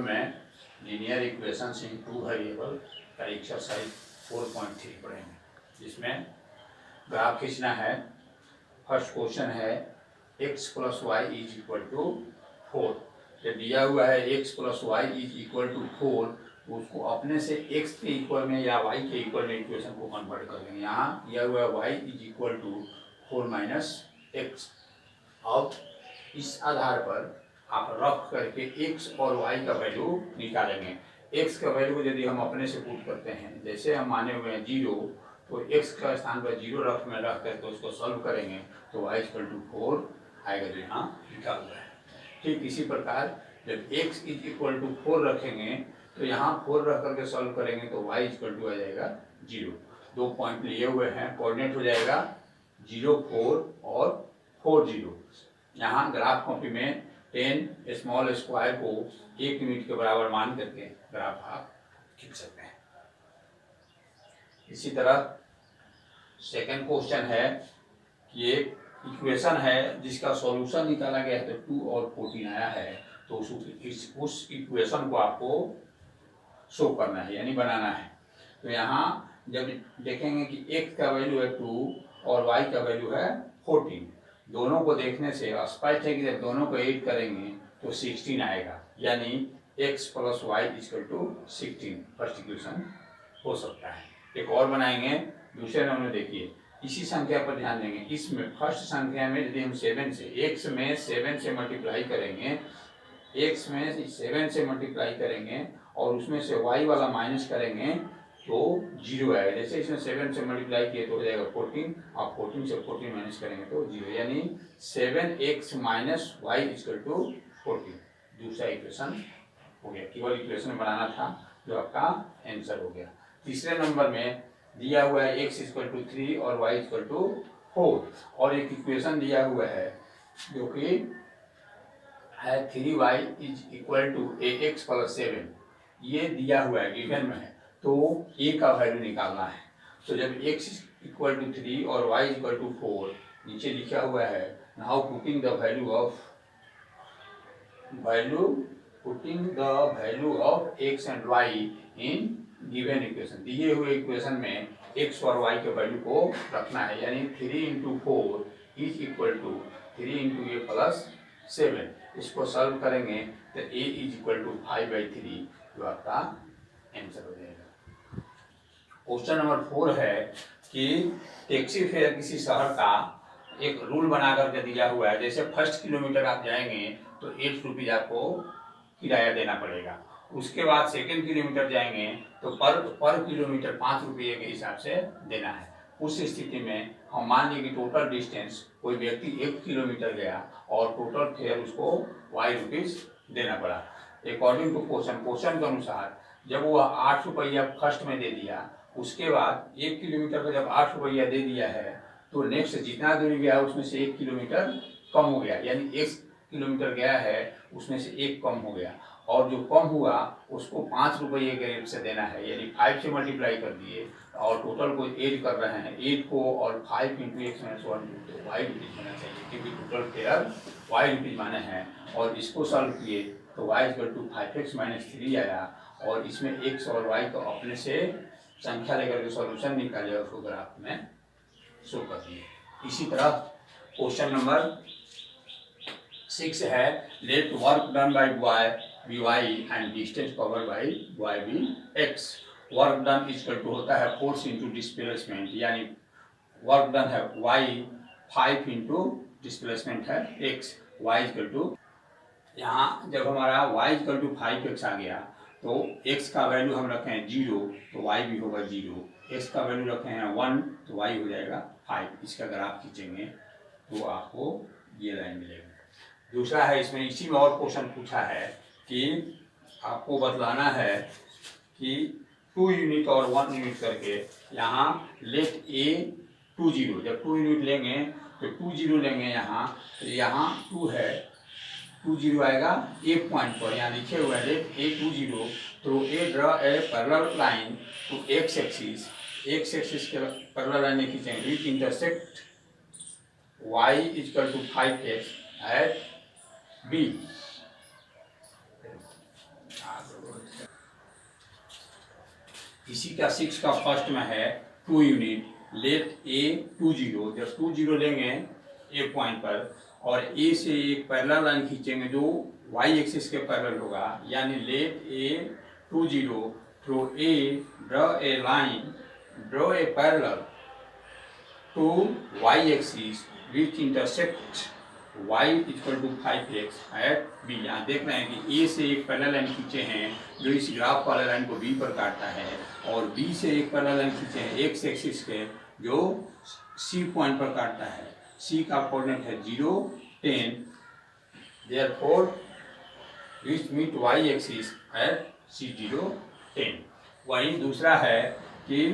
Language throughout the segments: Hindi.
में linear equations in two variable का एक्सरसाइज 4.3 पढ़ेंगे, जिसमें ग्राफ खींचना है। फर्स्ट क्वेश्चन है x plus y is equal to 4। जब दिया हुआ है x plus y is equal to 4, तो उसको अपने से x के इक्वल में या y के इक्वल में इक्वेशन को कन्वर्ट कर देंगे। यहाँ दिया हुआ है y is equal to 4 minus x. अब इस आधार पर आप रख करके x और y का वैल्यू निकालेंगे। x का वैल्यू यदि हम अपने से पुट करते हैं, जैसे हम माने हुए हैं 0, तो x का स्थान पर 0 रख करके उसको सॉल्व करेंगे तो y इक्वल टू 4 आएगा, जो यहाँ लिखा हुआ है। ठीक इसी प्रकार जब x इज इक्वल टू 4 रखेंगे तो यहाँ 4 रख करके सॉल्व करेंगे तो y इक्वल टू आ जाएगा 0। 2 पॉइंट लिए हुए हैं, कोऑर्डिनेट हो जाएगा 0 4 और 4 0। यहाँ ग्राफ कॉपी में 10 स्मॉल स्क्वायर को 1 यूनिट के बराबर मान करके ग्राफ आप खींच सकते हैं। इसी तरह सेकंड क्वेश्चन है कि एक इक्वेशन है जिसका सॉल्यूशन निकाला गया है तो 2 और 14 आया है, तो उस इक्वेशन को आपको शो करना है, यानी बनाना है। तो यहाँ जब देखेंगे कि x का वैल्यू है 2 और y का वैल्यू है 14, दोनों को देखने से स्पष्ट है कि जब दोनों को ऐड करेंगे तो 16 आएगा, यानी x plus y equal to 16 first equation हो सकता है। एक और बनाएंगे दूसरे नंबर में। देखिए इसी संख्या पर ध्यान देंगे। इसमें फर्स्ट संख्या में यदि हम 7 से x में 7 से मल्टीप्लाई करेंगे, x में 7 से मल्टीप्लाई करेंगे और उसमें से y वाला माइनस करेंगे तो 0 आएगा। जैसे इसमें 7 से मल्टीप्लाई किए तो हो जाएगा 14, और 14 से 14 माइनस करेंगे तो 0, यानी 7x minus Y equal to 14 दूसरा इक्वेशन हो गया। केवल इक्वेशन बनाना था जो आपका आंसर हो गया। तीसरे नंबर में दिया हुआ है x इक्वल टू 3 और y इक्वल टू 4, और एक इक्वेशन दिया हुआ है जो कि है 3y is equal to ax plus 7। ये दिया हुआ है, गिवन में है, तो a का वैल्यू निकालना है। तो जब x इक्वल टू 3 और y इक्वल टू 4 नीचे लिखा हुआ है, now putting the value of x and y in given equation. दिए हुए इक्वेशन में x और y के वैल्यू को रखना है, यानी 3 into 4 is equal to 3 into a plus 7। इसको सॉल्व करेंगे तो a इज इक्वल टू 5/3 जो आपका आंसर हो जाएगा। क्वेश्चन नंबर 4 है कि टैक्सी फेयर किसी शहर का एक रूल बना करके दिया हुआ है। जैसे फर्स्ट किलोमीटर आप जाएंगे तो 8 रुपीज आपको किराया देना पड़ेगा। उसके बाद सेकंड किलोमीटर जाएंगे तो पर किलोमीटर 5 रुपये के हिसाब से देना है। उस स्थिति में हम मान लीजिए कि टोटल डिस्टेंस कोई व्यक्ति 1 किलोमीटर गया और टोटल फेयर उसको y रुपीज देना पड़ा। अकॉर्डिंग टू क्वेश्चन के अनुसार जब वो 8 रुपया फर्स्ट में दे दिया, उसके बाद 1 किलोमीटर का जब 8 रुपया दे दिया है तो नेक्स्ट जितना दूरी गया उसमें से 1 किलोमीटर कम हो गया, यानी 1 किलोमीटर गया है उसमें से 1 कम हो गया, और जो कम हुआ उसको 5 रुपये के रेट से देना है, यानी 5 से मल्टीप्लाई कर दिए और टोटल को 8 कर रहे हैं। 8 को और 5 इंटू x माइनस 1 तो y रुपीज माना चाहिए, क्योंकि टोटल फेयर y रुपीज माने हैं। और इसको सॉल्व किए तो y equal to 5x minus 3 आया, और इसमें x और y को अपने से संख्या लेकर के सॉल्यूशन निकाले और उसको ग्राफ में शो कर दिए। इसी तरह क्वेश्चन नंबर 6 है, let work done by y be y and distance covered by y be x. Work done equal to होता है फोर्स इंटू डिस्प्लेसमेंट, यानी वर्क डन है y 5 इंटू डिस्प्लेसमेंट है x, y इक्वल टू, यहाँ जब हमारा y इक्वल टू 5x आ गया तो x का वैल्यू हम रखे हैं 0 तो y भी होगा 0, x का वैल्यू रखे हैं 1 तो y हो जाएगा 5। इसका ग्राफ खींचेंगे तो आपको ये लाइन मिलेगा। दूसरा है, इसमें इसी में और क्वेश्चन पूछा है कि आपको बतलाना है कि 2 यूनिट और 1 यूनिट करके यहाँ लेट a 2 0, जब 2 यूनिट लेंगे तो 2 0 लेंगे यहाँ, तो यहाँ 2 है, 2 0 आएगा a पॉइंट पर, यहाँ लिखे हुए है लेट a 2 0, तो a draw a parallel line to x axis के पैरेलल लाइन खींचेंगे which intersect y equal to 5x at b। इसी का 6 का फर्स्ट में है 2 यूनिट, लेट ए 2 0, जब 2 0 लेंगे एक पॉइंट पर और ए से एक पैरेलल लाइन खींचेंगे जो वाई एक्सिस के पैरेलल होगा, यानी let a 2 0 through a draw a line, draw a parallel to y axis which intersect y equal to 5x at b। यहाँ देख रहे हैं कि a से एक पैरेलल लाइन खींचे हैं जो इस ग्राफ वाले लाइन को b पर काटता है, और b से एक पैरेलल लाइन खींचे हैं x एक्सिस के जो c पॉइंट पर काटता है। c का कोऑर्डिनेट है 0 10, therefore which meet y axis at c0 10। वहीं दूसरा है कि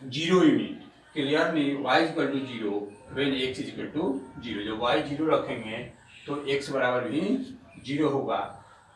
0 unit, clearly y equal to 0 when x equal to 0। जब y 0 रखेंगे तो x बराबर भी 0 होगा,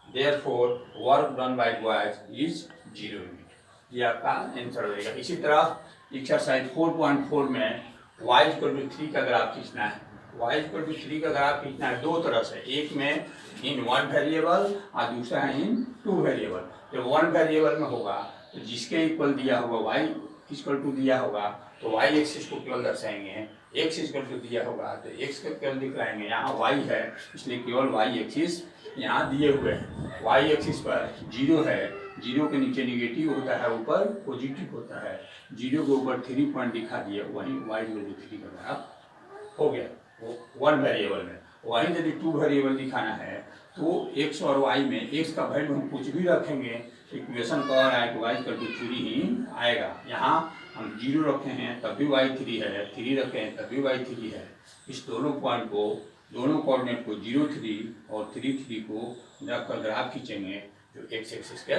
therefore work done bye boys is 0 unit. ये आपका आंसर हो जाएगा। इसी तरह एक्सरसाइज 4.4 में y इक्वल टू 3 का ग्राफ खींचना है। y इक्वल टू 3 का ग्राफ खींचना है दो तरह से, एक में इन 1 वेरिएबल और दूसरा है इन 2 वेरिएबल। जब 1 वेरिएबल में होगा तो जिसके इक्वल दिया होगा y इक्वल टू दिया होगा तो y एक्सिस को केवल दर्शाएंगे, x इक्वल टू दिया होगा तो x को केवल दिखलाएंगे। यहाँ y है इसलिए केवल y एक्सिस यहाँ दिए हुए हैं। y एक्सिस पर 0 है, 0 के नीचे निगेटिव होता है, ऊपर पॉजिटिव होता है। 0 के ऊपर 3 पॉइंट दिखा दिए, वहीं y इक्वल टू 3 का ग्राफ हो गया वो 1 वेरिएबल में। वहीं यदि 2 वेरिएबल दिखाना है तो x और y में x का वैल्यू हम कुछ भी रखेंगे, इक्वेशन कह रहा है कि y इक्वल टू 3 ही आएगा। यहाँ हम 0 रखे हैं तब भी y 3 है, 3 रखे हैं तब भी y 3 है। इस दोनों पॉइंट को, दोनों कोऑर्डिनेट को 0 3 और 3 3 को रखकर ग्राफ खींचेंगे जो x एक्सिस के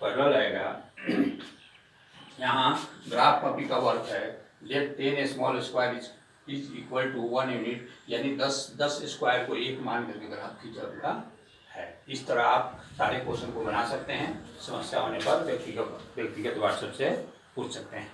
पैरेलल आएगा। यहाँ ग्राफ कॉपी का वर्क है, let 10 small square is equal to 1 unit, यानी 10 स्क्वायर को 1 मान करके ग्राफ खींचा हुआ है। इस तरह आप सारे क्वेश्चन को बना सकते हैं। समस्या होने पर व्यक्तिगत व्हाट्सएप से पूछ सकते हैं।